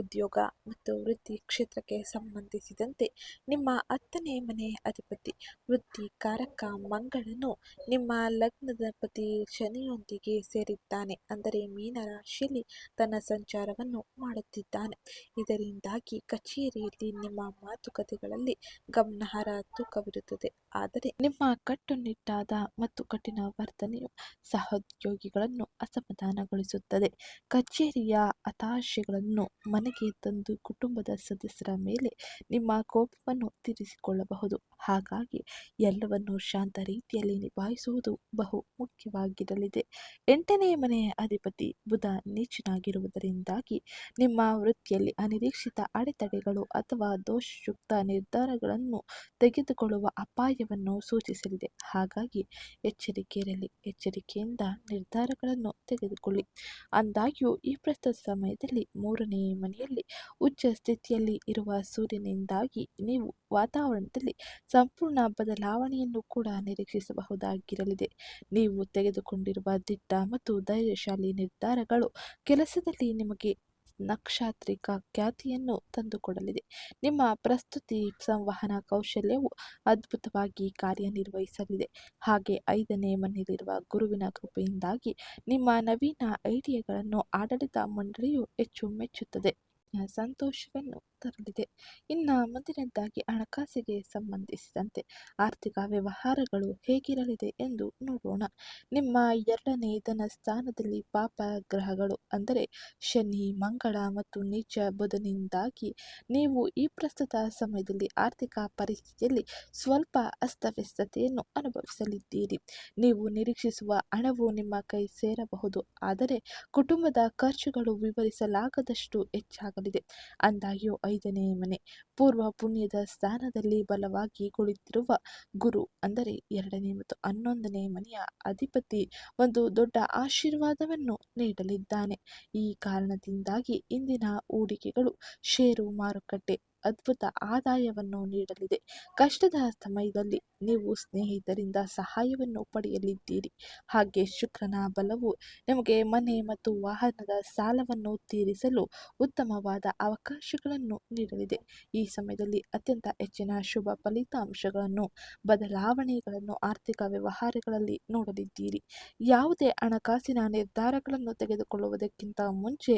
[SPEAKER 1] ಉದ್ಯೋಗ ಮತ್ತು ವೃತ್ತಿ ಕ್ಷೇತ್ರಕ್ಕೆ ಸಂಬಂಧಿಸಿದಂತೆ ನಿಮ್ಮ 10ನೇ ಮನೆ ಅಧಿಪತಿ ವೃತ್ತಿ ಕಾರಕ ಮಂಗಳನು ನಿಮ್ಮ ಲಗ್ನಾಧಿಪತಿ ಶನಿಯೊಂದಿಗೆ ಸೇರಿದ್ದಾನೆ. ಅಂದರೆ ಮೀನ ರಾಶಿಯಲ್ಲಿ ತನ್ನ ಸಂಚಾರವನ್ನು ಮಾಡುತ್ತಿದ್ದಾನೆ. ಇದರಿಂದಾಗಿ ಕಚೇರಿಯಲ್ಲಿ ನಿಮ್ಮ ಮಾತುಕತೆಗಳಲ್ಲಿ ಗಮನಾರ್ಹ ತೂಕವಿರುತ್ತದೆ. ಆದರೆ ನಿಮ್ಮ ಕಟ್ಟುನಿಟ್ಟಾದ ಮತ್ತು ಕಠಿಣ ವರ್ತನೆಯು ಸಹೋದ್ಯೋಗಿಗಳನ್ನು ಅಸಮಾಧಾನಗೊಳಿಸುತ್ತದೆ. ಕಚೇರಿಯ ಹತಾಶೆಗಳನ್ನು ಮನೆಗೆ ತಂದು ಕುಟುಂಬದ ಸದಸ್ಯರ ಮೇಲೆ ನಿಮ್ಮ ಕೋಪವನ್ನು ತೀರಿಸಿಕೊಳ್ಳಬಹುದು. ಹಾಗಾಗಿ ಎಲ್ಲವನ್ನು ಶಾಂತ ರೀತಿಯಲ್ಲಿ ನಿಭಾಯಿಸುವುದು ಬಹು ಮುಖ್ಯವಾಗಿರಲಿದೆ. 8ನೇ ಮನೆಯ ಅಧಿಪತಿ ಬುಧ ನೀಚನಾಗಿರುವುದರಿಂದಾಗಿ ನಿಮ್ಮ ವೃತ್ತಿಯಲ್ಲಿ ಅನಿರೀಕ್ಷಿತ ಅಡೆತಡೆಗಳು ಅಥವಾ ದೋಷಯುಕ್ತ ನಿರ್ಧಾರಗಳನ್ನು ತೆಗೆದುಕೊಳ್ಳುವ ಅಪಾಯವನ್ನು ಸೂಚಿಸಲಿದೆ. ಹಾಗಾಗಿ ಎಚ್ಚರಿಕೆಯಿರಲಿ, ಎಚ್ಚರಿಕೆಯಿಂದ ನಿರ್ಧಾರಗಳನ್ನು ತೆಗೆದುಕೊಳ್ಳಿ. ಆದಾಗ್ಯೂ ಈ ಪ್ರಸ್ತುತ ಸಮಯದಲ್ಲಿ 3ನೇ ಮನೆಯಲ್ಲಿ ಉಚ್ಚ ಸ್ಥಿತಿಯಲ್ಲಿ ಇರುವ ಸೂರ್ಯನಿಂದಾಗಿ ನೀವು ವಾತಾವರಣದಲ್ಲಿ ಸಂಪೂರ್ಣ ಬದಲಾವಣೆಯನ್ನು ಕೂಡ ನಿರೀಕ್ಷಿಸಬಹುದಾಗಿರಲಿದೆ. ನೀವು ತೆಗೆದುಕೊಂಡಿರುವ ದಿಟ್ಟ ಮತ್ತು ಧೈರ್ಯಶಾಲಿ ನಿರ್ಧಾರಗಳು ಕೆಲಸದಲ್ಲಿ ನಿಮಗೆ ನಕ್ಷತ್ರಿಕ ಖ್ಯಾತಿಯನ್ನು ತಂದುಕೊಡಲಿದೆ. ನಿಮ್ಮ ಪ್ರಸ್ತುತಿ ಸಂವಹನ ಕೌಶಲ್ಯವು ಅದ್ಭುತವಾಗಿ ಕಾರ್ಯನಿರ್ವಹಿಸಲಿದೆ. ಹಾಗೆ 5ನೇ ಮನೆಯಲ್ಲಿರುವ ಗುರುವಿನ ಕೃಪೆಯಿಂದಾಗಿ ನಿಮ್ಮ ನವೀನ ಐಡಿಯಾಗಳನ್ನು ಆಡಳಿತ ಮಂಡಳಿಯು ಹೆಚ್ಚು ಮೆಚ್ಚುತ್ತದೆ, ಸಂತೋಷವನ್ನು ತರಲಿದೆ. ಇನ್ನು ಮುಂದಿನದಾಗಿ ಹಣಕಾಸಿಗೆ ಸಂಬಂಧಿಸಿದಂತೆ ಆರ್ಥಿಕ ವ್ಯವಹಾರಗಳು ಹೇಗಿರಲಿದೆ ಎಂದು ನೋಡೋಣ. ನಿಮ್ಮ 2ನೇ ಧನ ಸ್ಥಾನದಲ್ಲಿ ಪಾಪ ಗ್ರಹಗಳು ಅಂದರೆ ಶನಿ, ಮಂಗಳ ಮತ್ತು ನೀಚ ಬುಧನಿಂದಾಗಿ ನೀವು ಈ ಪ್ರಸ್ತುತ ಸಮಯದಲ್ಲಿ ಆರ್ಥಿಕ ಪರಿಸ್ಥಿತಿಯಲ್ಲಿ ಸ್ವಲ್ಪ ಅಸ್ತವ್ಯಸ್ತತೆಯನ್ನು ಅನುಭವಿಸಲಿದ್ದೀರಿ. ನೀವು ನಿರೀಕ್ಷಿಸುವ ಹಣವು ನಿಮ್ಮ ಕೈ ಸೇರಬಹುದು, ಆದರೆ ಕುಟುಂಬದ ಖರ್ಚುಗಳು ವಿವರಿಸಲಾಗದಷ್ಟು ಹೆಚ್ಚಾಗಲಿದೆ. ಆದಾಗ್ಯೂ 5ನೇ ಮನೆ ಪೂರ್ವ ಪುಣ್ಯದ ಸ್ಥಾನದಲ್ಲಿ ಬಲವಾಗಿ ಕುಳಿತಿರುವ ಗುರು ಅಂದರೆ 2ನೇ ಮತ್ತು 11ನೇ ಮನೆಯ ಅಧಿಪತಿ ಒಂದು ದೊಡ್ಡ ಆಶೀರ್ವಾದವನ್ನು ನೀಡಲಿದ್ದಾನೆ. ಈ ಕಾರಣದಿಂದಾಗಿ ಇಂದಿನ ಹೂಡಿಕೆಗಳು ಷೇರು ಮಾರುಕಟ್ಟೆ ಅದ್ಭುತ ಆದಾಯವನ್ನು ನೀಡಲಿದೆ. ಕಷ್ಟದ ಸಮಯದಲ್ಲಿ ನೀವು ಸ್ನೇಹಿತರಿಂದ ಸಹಾಯವನ್ನು ಪಡೆಯಲಿದ್ದೀರಿ. ಹಾಗೆ ಶುಕ್ರನ ಬಲವು ನಿಮಗೆ ಮನೆ ಮತ್ತು ವಾಹನದ ಸಾಲವನ್ನು ತೀರಿಸಲು ಉತ್ತಮವಾದ ಅವಕಾಶಗಳನ್ನು ನೀಡಲಿದೆ. ಈ ಸಮಯದಲ್ಲಿ ಅತ್ಯಂತ ಹೆಚ್ಚಿನ ಶುಭ ಫಲಿತಾಂಶಗಳನ್ನು, ಬದಲಾವಣೆಗಳನ್ನು ಆರ್ಥಿಕ ವ್ಯವಹಾರಗಳಲ್ಲಿ ನೋಡಲಿದ್ದೀರಿ. ಯಾವುದೇ ಹಣಕಾಸಿನ ನಿರ್ಧಾರಗಳನ್ನು ತೆಗೆದುಕೊಳ್ಳುವುದಕ್ಕಿಂತ ಮುಂಚೆ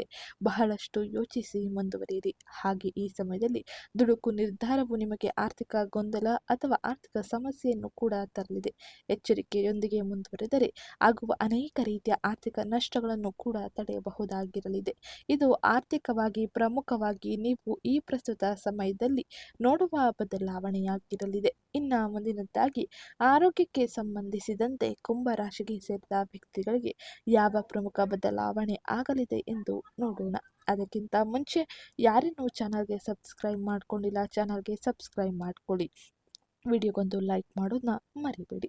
[SPEAKER 1] ಬಹಳಷ್ಟು ಯೋಚಿಸಿ ಮುಂದುವರಿಯಿರಿ. ಹಾಗೆ ಈ ಸಮಯದಲ್ಲಿ ದುಡುಕು ನಿರ್ಧಾರವು ನಿಮಗೆ ಆರ್ಥಿಕ ಗೊಂದಲ ಅಥವಾ ಆರ್ಥಿಕ ಸಮಸ್ಯೆಯನ್ನು ಕೂಡ ತರಲಿದೆ. ಎಚ್ಚರಿಕೆಯೊಂದಿಗೆ ಮುಂದುವರೆದರೆ ಆಗುವ ಅನೇಕ ರೀತಿಯ ಆರ್ಥಿಕ ನಷ್ಟಗಳನ್ನು ಕೂಡ ತಡೆಯಬಹುದಾಗಿರಲಿದೆ. ಇದು ಆರ್ಥಿಕವಾಗಿ ಪ್ರಮುಖವಾಗಿ ನೀವು ಈ ಪ್ರಸ್ತುತ ಸಮಯದಲ್ಲಿ ನೋಡುವ ಬದಲಾವಣೆಯಾಗಿರಲಿದೆ. ಇನ್ನು ಮುಂದಿನದಾಗಿ ಆರೋಗ್ಯಕ್ಕೆ ಸಂಬಂಧಿಸಿದಂತೆ ಕುಂಭ ರಾಶಿಗೆ ಸೇರಿದ ವ್ಯಕ್ತಿಗಳಿಗೆ ಯಾವ ಪ್ರಮುಖ ಬದಲಾವಣೆ ಆಗಲಿದೆ ಎಂದು ನೋಡೋಣ. ಅದಕ್ಕಿಂತ ಮುಂಚೆ ಯಾರೇನು ಚಾನಲ್ಗೆ ಸಬ್ಸ್ಕ್ರೈಬ್ ಮಾಡ್ಕೊಂಡಿಲ್ಲ, ಚಾನಲ್ಗೆ ಸಬ್ಸ್ಕ್ರೈಬ್ ಮಾಡ್ಕೊಳ್ಳಿ. ವಿಡಿಯೋಗೊಂದು ಲೈಕ್ ಮಾಡೋದನ್ನ ಮರಿಬೇಡಿ.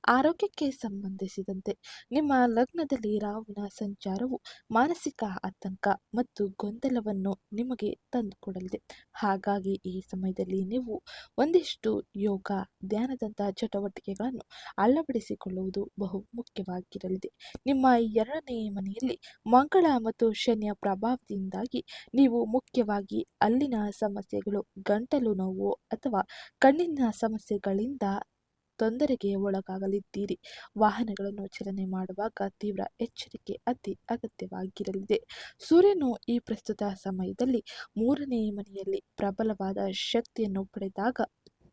[SPEAKER 1] ಆರೋಗ್ಯಕ್ಕೆ ಸಂಬಂಧಿಸಿದಂತೆ ನಿಮ್ಮ ಲಗ್ನದಲ್ಲಿ ರಾಹುವಿನ ಸಂಚಾರವು ಮಾನಸಿಕ ಆತಂಕ ಮತ್ತು ಗೊಂದಲವನ್ನು ನಿಮಗೆ ತಂದುಕೊಡಲಿದೆ. ಹಾಗಾಗಿ ಈ ಸಮಯದಲ್ಲಿ ನೀವು ಒಂದಿಷ್ಟು ಯೋಗ, ಧ್ಯಾನದಂತಹ ಚಟುವಟಿಕೆಗಳನ್ನು ಅಳವಡಿಸಿಕೊಳ್ಳುವುದು ಬಹು ಮುಖ್ಯವಾಗಿರಲಿದೆ. ನಿಮ್ಮ ಎರಡನೇ ಮನೆಯಲ್ಲಿ ಮಂಗಳ ಮತ್ತು ಶನಿಯ ಪ್ರಭಾವದಿಂದಾಗಿ ನೀವು ಮುಖ್ಯವಾಗಿ ಅಲ್ಲಿನ ಸಮಸ್ಯೆಗಳು, ಗಂಟಲು ನೋವು ಅಥವಾ ಕಣ್ಣಿನ ಸಮಸ್ಯೆಗಳಿಂದ ತೊಂದರೆಗೆ ಒಳಗಾಗಲಿದ್ದೀರಿ. ವಾಹನಗಳನ್ನು ಚಲನೆ ಮಾಡುವಾಗ ತೀವ್ರ ಎಚ್ಚರಿಕೆ ಅತಿ ಅಗತ್ಯವಾಗಿರಲಿದೆ. ಸೂರ್ಯನು ಈ ಪ್ರಸ್ತುತ ಸಮಯದಲ್ಲಿ ಮೂರನೇ ಮನೆಯಲ್ಲಿ ಪ್ರಬಲವಾದ ಶಕ್ತಿಯನ್ನು ಪಡೆದಾಗ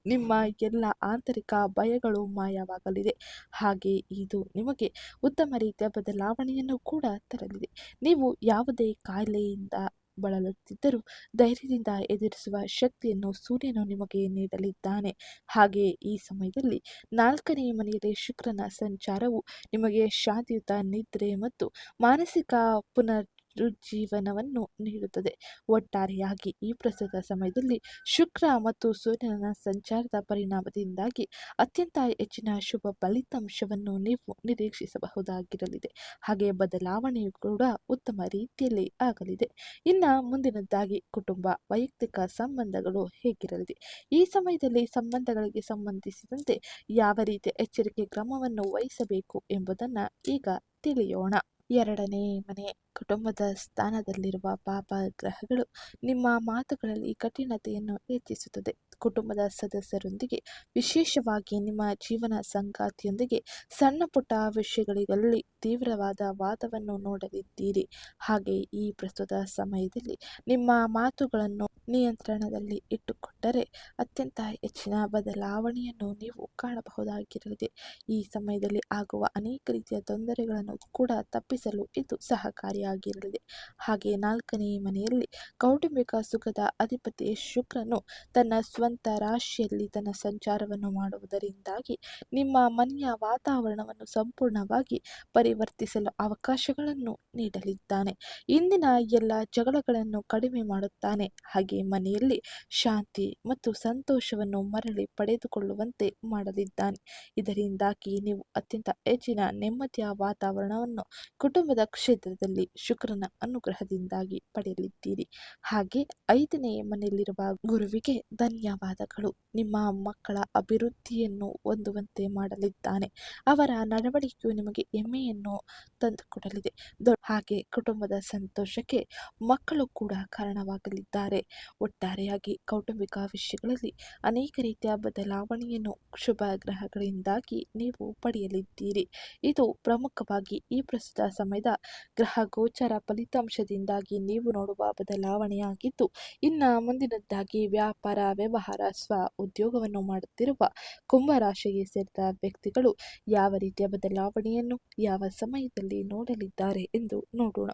[SPEAKER 1] ನಿಮ್ಮ ಎಲ್ಲ ಆಂತರಿಕ ಭಯಗಳು ಮಾಯವಾಗಲಿದೆ. ಹಾಗೆ ಇದು ನಿಮಗೆ ಉತ್ತಮ ರೀತಿಯ ಬದಲಾವಣೆಯನ್ನು ಕೂಡ ತರಲಿದೆ. ನೀವು ಯಾವುದೇ ಕಾಯಿಲೆಯಿಂದ ಬಳಲುತ್ತಿದ್ದರೂ ಧೈರ್ಯದಿಂದ ಎದುರಿಸುವ ಶಕ್ತಿಯನ್ನು ಸೂರ್ಯನು ನಿಮಗೆ ನೀಡಲಿದ್ದಾನೆ. ಹಾಗೆ ಈ ಸಮಯದಲ್ಲಿ ನಾಲ್ಕನೇ ಮನೆಯಲ್ಲಿ ಶುಕ್ರನ ಸಂಚಾರವು ನಿಮಗೆ ಶಾಂತಿಯುತ ನಿದ್ರೆ ಮತ್ತು ಮಾನಸಿಕ ಪುನರುಜ್ಜೀವನವನ್ನು ನೀಡುತ್ತದೆ. ಒಟ್ಟಾರೆಯಾಗಿ ಈ ಪ್ರಸ್ತುತ ಸಮಯದಲ್ಲಿ ಶುಕ್ರ ಮತ್ತು ಸೂರ್ಯನ ಸಂಚಾರದ ಪರಿಣಾಮದಿಂದಾಗಿ ಅತ್ಯಂತ ಹೆಚ್ಚಿನ ಶುಭ ಫಲಿತಾಂಶವನ್ನು ನೀವು ನಿರೀಕ್ಷಿಸಬಹುದಾಗಿರಲಿದೆ. ಹಾಗೆ ಬದಲಾವಣೆಯು ಕೂಡ ಉತ್ತಮ ರೀತಿಯಲ್ಲಿ ಆಗಲಿದೆ. ಇನ್ನು ಮುಂದಿನದ್ದಾಗಿ ಕುಟುಂಬ, ವೈಯಕ್ತಿಕ ಸಂಬಂಧಗಳು ಹೇಗಿರಲಿದೆ? ಈ ಸಮಯದಲ್ಲಿ ಸಂಬಂಧಗಳಿಗೆ ಸಂಬಂಧಿಸಿದಂತೆ ಯಾವ ರೀತಿಯ ಎಚ್ಚರಿಕೆ ಕ್ರಮವನ್ನು ವಹಿಸಬೇಕು ಎಂಬುದನ್ನು ಈಗ ತಿಳಿಯೋಣ. ಎರಡನೇ ಮನೆ ಕುಟುಂಬದ ಸ್ಥಾನದಲ್ಲಿರುವ ಪಾಪ ಗ್ರಹಗಳು ನಿಮ್ಮ ಮಾತುಗಳಲ್ಲಿ ಕಠಿಣತೆಯನ್ನು ಹೆಚ್ಚಿಸುತ್ತದೆ. ಕುಟುಂಬದ ಸದಸ್ಯರೊಂದಿಗೆ, ವಿಶೇಷವಾಗಿ ನಿಮ್ಮ ಜೀವನ ಸಂಗಾತಿಯೊಂದಿಗೆ ಸಣ್ಣ ಪುಟ್ಟ ವಿಷಯಗಳಲ್ಲಿ ತೀವ್ರವಾದ ವಾದವನ್ನು ನೋಡಲಿದ್ದೀರಿ. ಹಾಗೆ ಈ ಪ್ರಸ್ತುತ ಸಮಯದಲ್ಲಿ ನಿಮ್ಮ ಮಾತುಗಳನ್ನು ನಿಯಂತ್ರಣದಲ್ಲಿ ಇಟ್ಟುಕೊಂಡರೆ ಅತ್ಯಂತ ಹೆಚ್ಚಿನ ಬದಲಾವಣೆಯನ್ನು ನೀವು ಕಾಣಬಹುದಾಗಿರಲಿದೆ. ಈ ಸಮಯದಲ್ಲಿ ಆಗುವ ಅನೇಕ ರೀತಿಯ ತೊಂದರೆಗಳನ್ನು ಕೂಡ ತಪ್ಪಿಸಲು ಇದು ಸಹಕಾರಿಯಾಗಿರಲಿದೆ. ಹಾಗೆ ನಾಲ್ಕನೇ ಮನೆಯಲ್ಲಿ ಕೌಟುಂಬಿಕ ಸುಖದ ಅಧಿಪತಿ ಶುಕ್ರನು ತನ್ನ ಸ್ವಂತ ರಾಶಿಯಲ್ಲಿ ತನ್ನ ಸಂಚಾರವನ್ನು ಮಾಡುವುದರಿಂದಾಗಿ ನಿಮ್ಮ ಮನೆಯ ವಾತಾವರಣವನ್ನು ಸಂಪೂರ್ಣವಾಗಿ ಪರಿವರ್ತಿಸಲು ಅವಕಾಶಗಳನ್ನು ನೀಡಲಿದ್ದಾನೆ. ಇಂದಿನ ಎಲ್ಲ ಜಗಳಗಳನ್ನು ಕಡಿಮೆ ಮಾಡುತ್ತಾನೆ. ಹಾಗೆ ಮನೆಯಲ್ಲಿ ಶಾಂತಿ ಮತ್ತು ಸಂತೋಷವನ್ನು ಮರಳಿ ಪಡೆದುಕೊಳ್ಳುವಂತೆ ಮಾಡಲಿದ್ದಾನೆ. ಇದರಿಂದಾಗಿ ನೀವು ಅತ್ಯಂತ ಹೆಚ್ಚಿನ ನೆಮ್ಮದಿಯ ವಾತಾವರಣವನ್ನು ಕುಟುಂಬದ ಕ್ಷೇತ್ರದಲ್ಲಿ ಶುಕ್ರನ ಅನುಗ್ರಹದಿಂದಾಗಿ ಪಡೆಯಲಿದ್ದೀರಿ. ಹಾಗೆ ಐದನೇ ಮನೆಯಲ್ಲಿರುವ ಗುರುವಿಗೆ ಧನ್ಯವಾದಗಳು. ನಿಮ್ಮ ಮಕ್ಕಳ ಅಭಿವೃದ್ಧಿಯನ್ನು ಹೊಂದುವಂತೆ ಮಾಡಲಿದ್ದಾನೆ. ಅವರ ನಡವಳಿಕೆಯು ನಿಮಗೆ ಹೆಮ್ಮೆಯನ್ನು ತಂದುಕೊಡಲಿದೆ. ಹಾಗೆ ಕುಟುಂಬದ ಸಂತೋಷಕ್ಕೆ ಮಕ್ಕಳು ಕೂಡ ಕಾರಣವಾಗಲಿದ್ದಾರೆ. ಒಟ್ಟಾರೆಯಾಗಿ ಕೌಟುಂಬಿಕ ವಿಷಯಗಳಲ್ಲಿ ಅನೇಕ ರೀತಿಯ ಬದಲಾವಣೆಯನ್ನು ಶುಭ ಗ್ರಹಗಳಿಂದಾಗಿ ನೀವು ಪಡೆಯಲಿದ್ದೀರಿ. ಇದು ಪ್ರಮುಖವಾಗಿ ಈ ಪ್ರಸ್ತುತ ಸಮಯದ ಗ್ರಹ ಗೋಚರ ಫಲಿತಾಂಶದಿಂದಾಗಿ ನೀವು ನೋಡುವ ಬದಲಾವಣೆಯಾಗಿದ್ದು, ಇನ್ನು ಮುಂದಿನದ್ದಾಗಿ ವ್ಯಾಪಾರ, ವ್ಯವಹಾರ, ಉದ್ಯೋಗವನ್ನು ಮಾಡುತ್ತಿರುವ ಕುಂಭರಾಶಿಗೆ ಸೇರಿದ ವ್ಯಕ್ತಿಗಳು ಯಾವ ರೀತಿಯ ಬದಲಾವಣೆಯನ್ನು ಯಾವ ಸಮಯದಲ್ಲಿ ನೋಡಲಿದ್ದಾರೆ ಎಂದು ನೋಡೋಣ.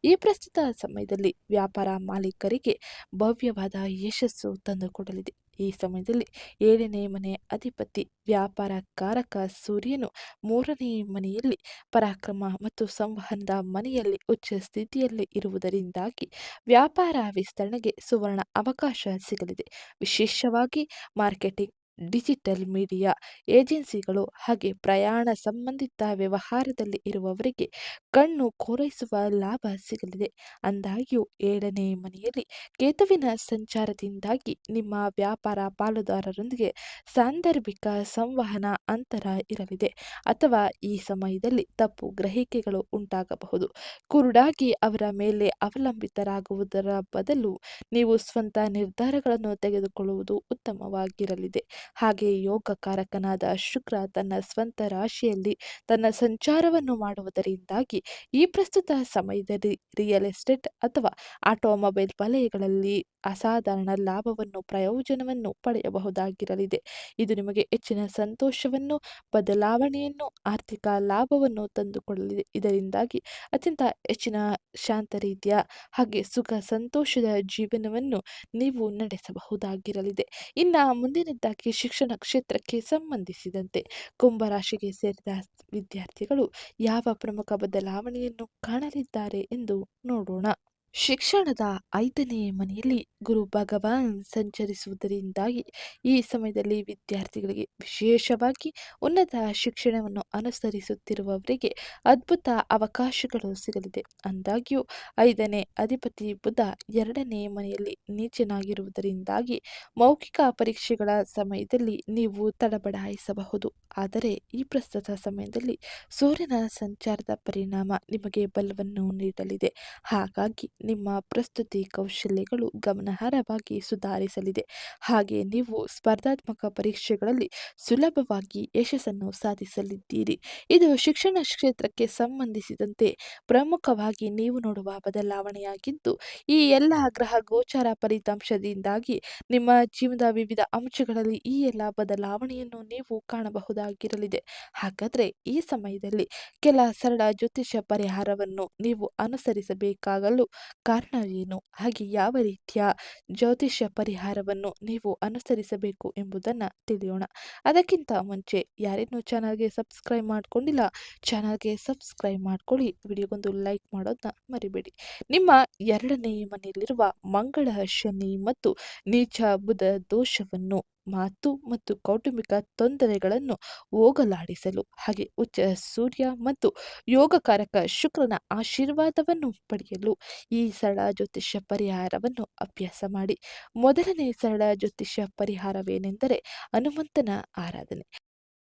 [SPEAKER 1] ಈ ಪ್ರಸ್ತುತ ಸಮಯದಲ್ಲಿ ವ್ಯಾಪಾರ ಮಾಲೀಕರಿಗೆ ಭವ್ಯವಾದ ಯಶಸ್ಸು ತಂದುಕೊಡಲಿದೆ. ಈ ಸಮಯದಲ್ಲಿ ಏಳನೇ ಮನೆ ಅಧಿಪತಿ ವ್ಯಾಪಾರ ಕಾರಕ ಸೂರ್ಯನು ಮೂರನೇ ಮನೆಯಲ್ಲಿ ಪರಾಕ್ರಮ ಮತ್ತು ಸಂವಹನದ ಮನೆಯಲ್ಲಿ ಉಚ್ಚ ಸ್ಥಿತಿಯಲ್ಲಿ ಇರುವುದರಿಂದಾಗಿ ವ್ಯಾಪಾರ ವಿಸ್ತರಣೆಗೆ ಸುವರ್ಣ ಅವಕಾಶ ಸಿಗಲಿದೆ. ವಿಶೇಷವಾಗಿ ಮಾರ್ಕೆಟಿಂಗ್, ಡಿಜಿಟಲ್ ಮೀಡಿಯಾ ಏಜೆನ್ಸಿಗಳು ಹಾಗೆ ಪ್ರಯಾಣ ಸಂಬಂಧಿತ ವ್ಯವಹಾರದಲ್ಲಿ ಇರುವವರಿಗೆ ಕಣ್ಣು ಕೋರೈಸುವ ಲಾಭ ಸಿಗಲಿದೆ. ಅಂದಾಗ್ಯೂ ಏಳನೇ ಮನೆಯಲ್ಲಿ ಕೇತುವಿನ ಸಂಚಾರದಿಂದಾಗಿ ನಿಮ್ಮ ವ್ಯಾಪಾರ ಪಾಲುದಾರರೊಂದಿಗೆ ಸಾಂದರ್ಭಿಕ ಸಂವಹನ ಅಂತರ ಇರಲಿದೆ ಅಥವಾ ಈ ಸಮಯದಲ್ಲಿ ತಪ್ಪು ಗ್ರಹಿಕೆಗಳು ಉಂಟಾಗಬಹುದು. ಕುರುಡಾಗಿ ಅವರ ಮೇಲೆ ಅವಲಂಬಿತರಾಗುವುದರ ಬದಲು ನೀವು ಸ್ವಂತ ನಿರ್ಧಾರಗಳನ್ನು ತೆಗೆದುಕೊಳ್ಳುವುದು ಉತ್ತಮವಾಗಿರಲಿದೆ. ಹಾಗೆ ಯೋಗಕಾರಕನಾದ ಶುಕ್ರ ತನ್ನ ಸ್ವಂತ ರಾಶಿಯಲ್ಲಿ ತನ್ನ ಸಂಚಾರವನ್ನು ಮಾಡುವುದರಿಂದಾಗಿ ಈ ಪ್ರಸ್ತುತ ಸಮಯದಲ್ಲಿ ರಿಯಲ್ ಎಸ್ಟೇಟ್ ಅಥವಾ ಆಟೋಮೊಬೈಲ್ ವಲಯಗಳಲ್ಲಿ ಅಸಾಧಾರಣ ಲಾಭವನ್ನು ಪ್ರಯೋಜನವನ್ನು ಪಡೆಯಬಹುದಾಗಿರಲಿದೆ. ಇದು ನಿಮಗೆ ಹೆಚ್ಚಿನ ಸಂತೋಷವನ್ನು, ಬದಲಾವಣೆಯನ್ನು, ಆರ್ಥಿಕ ಲಾಭವನ್ನು ತಂದುಕೊಳ್ಳಲಿದೆ. ಇದರಿಂದಾಗಿ ಅತ್ಯಂತ ಹೆಚ್ಚಿನ ಶಾಂತ ರೀತಿಯ ಹಾಗೆ ಸುಖ ಸಂತೋಷದ ಜೀವನವನ್ನು ನೀವು ನಡೆಸಬಹುದಾಗಿರಲಿದೆ. ಇನ್ನು ಮುಂದಿನದ್ದಾಗಿ ಶಿಕ್ಷಣ ಕ್ಷೇತ್ರಕ್ಕೆ ಸಂಬಂಧಿಸಿದಂತೆ ಕುಂಭರಾಶಿಗೆ ಸೇರಿದ ವಿದ್ಯಾರ್ಥಿಗಳು ಯಾವ ಪ್ರಮುಖ ಬದಲಾವಣೆಯನ್ನು ಕಾಣಲಿದ್ದಾರೆ ಎಂದು ನೋಡೋಣ. ಶಿಕ್ಷಣದ 5ನೇ ಮನೆಯಲ್ಲಿ ಗುರು ಭಗವಾನ್ ಸಂಚರಿಸುವುದರಿಂದಾಗಿ ಈ ಸಮಯದಲ್ಲಿ ವಿದ್ಯಾರ್ಥಿಗಳಿಗೆ ವಿಶೇಷವಾಗಿ ಉನ್ನತ ಶಿಕ್ಷಣವನ್ನು ಅನುಸರಿಸುತ್ತಿರುವವರಿಗೆ ಅದ್ಭುತ ಅವಕಾಶಗಳು ಸಿಗಲಿದೆ. ಅಂದಾಗ್ಯೂ 5ನೇ ಅಧಿಪತಿ ಬುಧ 2ನೇ ಮನೆಯಲ್ಲಿ ನೀಚನಾಗಿರುವುದರಿಂದಾಗಿ ಮೌಖಿಕ ಪರೀಕ್ಷೆಗಳ ಸಮಯದಲ್ಲಿ ನೀವು ತಡಬಡಾಯಿಸಬಹುದು. ಆದರೆ ಈ ಪ್ರಸ್ತುತ ಸಮಯದಲ್ಲಿ ಸೂರ್ಯನ ಸಂಚಾರದ ಪರಿಣಾಮ ನಿಮಗೆ ಬಲವನ್ನು ನೀಡಲಿದೆ. ಹಾಗಾಗಿ ನಿಮ್ಮ ಪ್ರಸ್ತುತಿ ಕೌಶಲ್ಯಗಳು ಗಮನಾರ್ಹವಾಗಿ ಸುಧಾರಿಸಲಿದೆ. ಹಾಗೆ ನೀವು ಸ್ಪರ್ಧಾತ್ಮಕ ಪರೀಕ್ಷೆಗಳಲ್ಲಿ ಸುಲಭವಾಗಿ ಯಶಸ್ಸನ್ನು ಸಾಧಿಸಲಿದ್ದೀರಿ. ಇದು ಶಿಕ್ಷಣ ಕ್ಷೇತ್ರಕ್ಕೆ ಸಂಬಂಧಿಸಿದಂತೆ ಪ್ರಮುಖವಾಗಿ ನೀವು ನೋಡುವ ಬದಲಾವಣೆಯಾಗಿದ್ದು, ಈ ಎಲ್ಲ ಗ್ರಹ ಗೋಚಾರ ಫಲಿತಾಂಶದಿಂದಾಗಿ ನಿಮ್ಮ ಜೀವನದ ವಿವಿಧ ಅಂಶಗಳಲ್ಲಿ ಈ ಎಲ್ಲ ಬದಲಾವಣೆಯನ್ನು ನೀವು ಕಾಣಬಹುದಾಗಿರಲಿದೆ. ಹಾಗಾದರೆ ಈ ಸಮಯದಲ್ಲಿ ಕೆಲ ಸರಳ ಜ್ಯೋತಿಷ್ಯ ಪರಿಹಾರವನ್ನು ನೀವು ಅನುಸರಿಸಬೇಕಾಗಲು ಕಾರಣ ಏನು? ಹಾಗೆ ಯಾವ ರೀತಿಯ ಜ್ಯೋತಿಷ್ಯ ಪರಿಹಾರವನ್ನು ನೀವು ಅನುಸರಿಸಬೇಕು ಎಂಬುದನ್ನು ತಿಳಿಯೋಣ. ಅದಕ್ಕಿಂತ ಮುಂಚೆ ಯಾರೇನೂ ಚಾನಲ್ಗೆ ಸಬ್ಸ್ಕ್ರೈಬ್ ಮಾಡ್ಕೊಂಡಿಲ್ಲ, ಚಾನಲ್ಗೆ ಸಬ್ಸ್ಕ್ರೈಬ್ ಮಾಡ್ಕೊಳ್ಳಿ. ವಿಡಿಯೋಗೊಂದು ಲೈಕ್ ಮಾಡೋದನ್ನ ಮರಿಬೇಡಿ. ನಿಮ್ಮ 2ನೇ ಮನೆಯಲ್ಲಿರುವ ಮಂಗಳ ಶನಿ ಮತ್ತು ನೀಚ ಬುಧ ದೋಷವನ್ನು ಮಾತು ಮತ್ತು ಕೌಟುಂಬಿಕ ತೊಂದರೆಗಳನ್ನು ಹೋಗಲಾಡಿಸಲು ಹಾಗೆ ಉಚ್ಚ ಸೂರ್ಯ ಮತ್ತು ಯೋಗಕಾರಕ ಶುಕ್ರನ ಆಶೀರ್ವಾದವನ್ನು ಪಡೆಯಲು ಈ ಸರಳ ಜ್ಯೋತಿಷ್ಯ ಪರಿಹಾರವನ್ನು ಅಭ್ಯಾಸ ಮಾಡಿ. ಮೊದಲನೇ ಸರಳ ಜ್ಯೋತಿಷ್ಯ ಪರಿಹಾರವೇನೆಂದರೆ ಹನುಮಂತನ ಆರಾಧನೆ.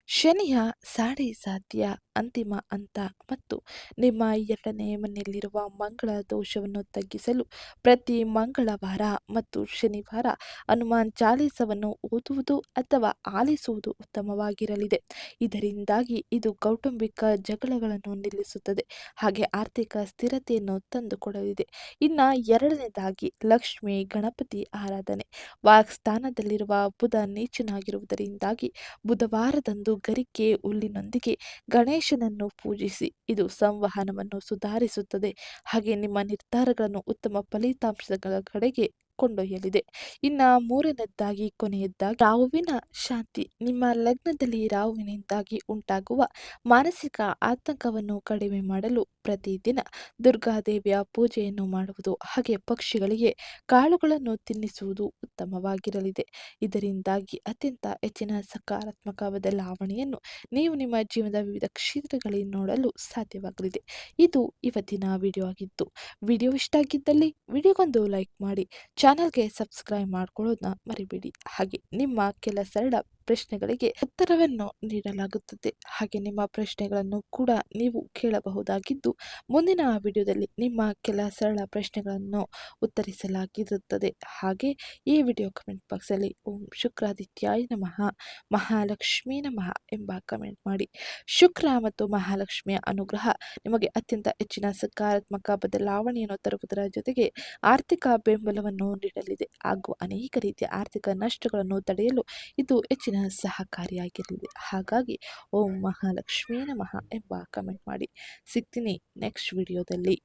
[SPEAKER 1] ಶನಿಯ ಸಾಡೆ ಸಾತಿಯ ಅಂತಿಮ ಹಂತ ಮತ್ತು ನಿಮ್ಮ 2ನೇ ಮನೆಯಲ್ಲಿರುವ ಮಂಗಳ ದೋಷವನ್ನು ತಗ್ಗಿಸಲು ಪ್ರತಿ ಮಂಗಳವಾರ ಮತ್ತು ಶನಿವಾರ ಹನುಮಾನ್ ಚಾಲೀಸವನ್ನು ಓದುವುದು ಅಥವಾ ಆಲಿಸುವುದು ಉತ್ತಮವಾಗಿರಲಿದೆ. ಇದರಿಂದಾಗಿ ಇದು ಕೌಟುಂಬಿಕ ಜಗಳಗಳನ್ನು ನಿಲ್ಲಿಸುತ್ತದೆ ಹಾಗೆ ಆರ್ಥಿಕ ಸ್ಥಿರತೆಯನ್ನು ತಂದುಕೊಡಲಿದೆ. ಇನ್ನು 2ನೇದಾಗಿ ಲಕ್ಷ್ಮಿ ಗಣಪತಿ ಆರಾಧನೆ. ವಾಕ್ಸ್ಥಾನದಲ್ಲಿರುವ ಬುಧ ನೀಚನಾಗಿರುವುದರಿಂದಾಗಿ ಬುಧವಾರದಂದು ಗರಿಕೆ ಹುಲ್ಲಿನೊಂದಿಗೆ ಗಣೇಶನನ್ನು ಪೂಜಿಸಿ. ಇದು ಸಂವಹನವನ್ನು ಸುಧಾರಿಸುತ್ತದೆ ಹಾಗೆ ನಿಮ್ಮ ನಿರ್ಧಾರಗಳನ್ನು ಉತ್ತಮ ಫಲಿತಾಂಶಗಳ ಕಡೆಗೆ ಕೊಂಡೊಯ್ಯಲಿದೆ. ಇನ್ನು 3ನೇದಾಗಿ ಕೊನೆಯದಾಗಿ ರಾಹುವಿನ ಶಾಂತಿ. ನಿಮ್ಮ ಲಗ್ನದಲ್ಲಿ ರಾಹುವಿನಿಂದಾಗಿ ಉಂಟಾಗುವ ಮಾನಸಿಕ ಆತಂಕವನ್ನು ಕಡಿಮೆ ಮಾಡಲು ಪ್ರತಿದಿನ ದುರ್ಗಾದೇವಿಯ ಪೂಜೆಯನ್ನು ಮಾಡುವುದು ಹಾಗೆ ಪಕ್ಷಿಗಳಿಗೆ ಕಾಳುಗಳನ್ನು ತಿನ್ನಿಸುವುದು ಉತ್ತಮವಾಗಿರಲಿದೆ. ಇದರಿಂದಾಗಿ ಅತ್ಯಂತ ಹೆಚ್ಚಿನ ಸಕಾರಾತ್ಮಕ ಬದಲಾವಣೆಯನ್ನು ನೀವು ನಿಮ್ಮ ಜೀವನದ ವಿವಿಧ ಕ್ಷೇತ್ರಗಳಲ್ಲಿ ನೋಡಲು ಸಾಧ್ಯವಾಗಲಿದೆ. ಇದು ಇವತ್ತಿನ ವಿಡಿಯೋ ಆಗಿತ್ತು. ವಿಡಿಯೋ ಇಷ್ಟ ಆಗಿದ್ದಲ್ಲಿ ವಿಡಿಯೋಗೊಂದು ಲೈಕ್ ಮಾಡಿ, ಚಾನಲ್ಗೆ ಸಬ್ಸ್ಕ್ರೈಬ್ ಮಾಡ್ಕೊಳ್ಳೋದನ್ನ ಮರಿಬೇಡಿ. ಹಾಗೆ ನಿಮ್ಮ ಕೆಲ ಸರಳ ಪ್ರಶ್ನೆಗಳಿಗೆ ಉತ್ತರವನ್ನು ನೀಡಲಾಗುತ್ತದೆ. ಹಾಗೆ ನಿಮ್ಮ ಪ್ರಶ್ನೆಗಳನ್ನು ಕೂಡ ನೀವು ಕೇಳಬಹುದಾಗಿದ್ದು, ಮುಂದಿನ ವಿಡಿಯೋದಲ್ಲಿ ನಿಮ್ಮ ಕೆಲ ಸರಳ ಪ್ರಶ್ನೆಗಳನ್ನು ಉತ್ತರಿಸಲಾಗಿರುತ್ತದೆ. ಹಾಗೆ ಈ ವಿಡಿಯೋ ಕಮೆಂಟ್ ಬಾಕ್ಸಲ್ಲಿ ಓಂ ಶುಕ್ರಾದಿತ್ಯಾಯ ನಮಃ, ಮಹಾಲಕ್ಷ್ಮೀ ನಮಃ ಎಂಬ ಕಮೆಂಟ್ ಮಾಡಿ. ಶುಕ್ರ ಮತ್ತು ಮಹಾಲಕ್ಷ್ಮಿಯ ಅನುಗ್ರಹ ನಿಮಗೆ ಅತ್ಯಂತ ಹೆಚ್ಚಿನ ಸಕಾರಾತ್ಮಕ ಬದಲಾವಣೆಯನ್ನು ತರುವುದರ ಜೊತೆಗೆ ಆರ್ಥಿಕ ಬೆಂಬಲವನ್ನು ನೀಡಲಿದೆ ಹಾಗೂ ಅನೇಕ ರೀತಿಯ ಆರ್ಥಿಕ ನಷ್ಟಗಳನ್ನು ತಡೆಯಲು ಇದು ಹೆಚ್ಚಿನ ಸಹಕಾರಿಯಾಗಿರಲಿದೆ. ಹಾಗಾಗಿ ಓಂ ಮಹಾಲಕ್ಷ್ಮೀ ನಮಃ ಎಂಬ ಕಮೆಂಟ್ ಮಾಡಿ. ಸಿಗ್ತೀನಿ ನೆಕ್ಸ್ಟ್ ವಿಡಿಯೋದಲ್ಲಿ.